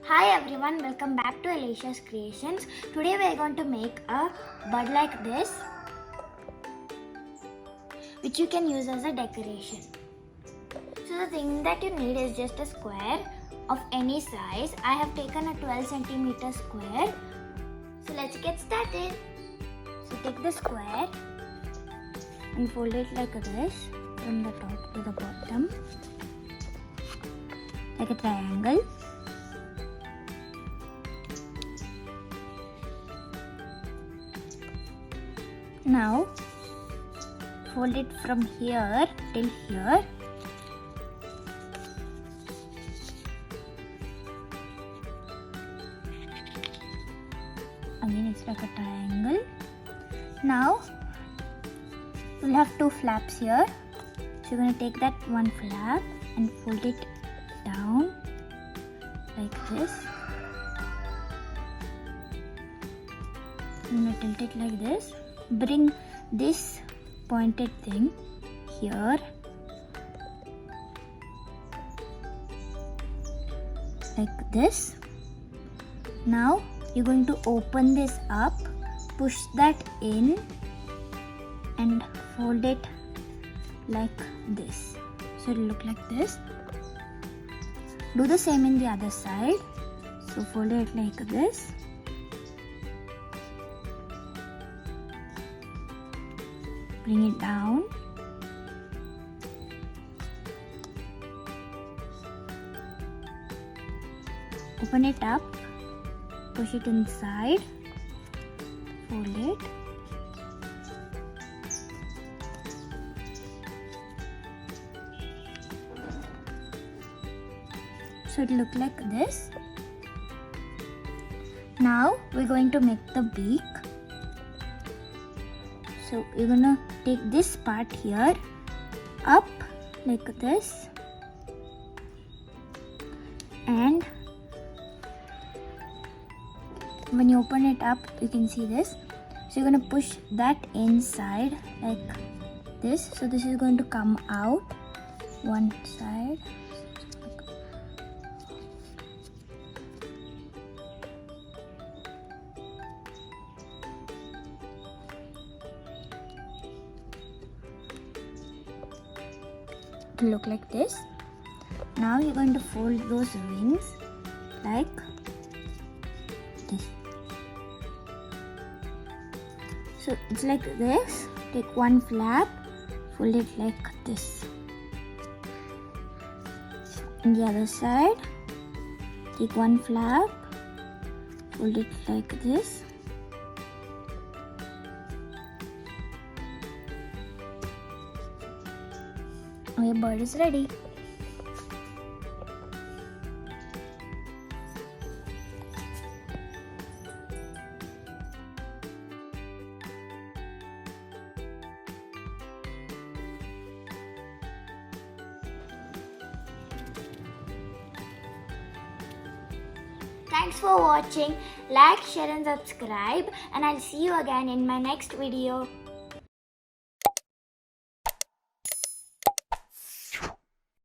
Hi everyone, welcome back to Alicia's Creations. Today we are going to make a bud like this, which you can use as a decoration. So the thing that you need is just a square of any size. I have taken a 12 centimeter square. So let's get started. So take the square and fold it like this from the top to the bottom, like a triangle. Now fold it from here till here. Again, it's like a triangle. Now you'll have two flaps here. So you're going to take that one flap and fold it down like this. I'm going to tilt it like this. Bring this pointed thing here, like this. Now you're going to open this up, push that in and fold it like this. So it'll look like this. Do the same in the other side. So fold it like this. Bring it down. Open it up. Push it inside. Fold it. So it look like this. Now we're going to make the beak. So you're gonna take this part here up like this, and when you open it up you can see this. So you're gonna push that inside like this. So this is going to come out one side. To look like this. Now you're going to fold those wings like this. So it's like this. Take one flap, fold it like this. On the other side, take one flap, fold it like this. Your bird is ready. Thanks for watching. Like, share and subscribe, and I'll see you again in my next video.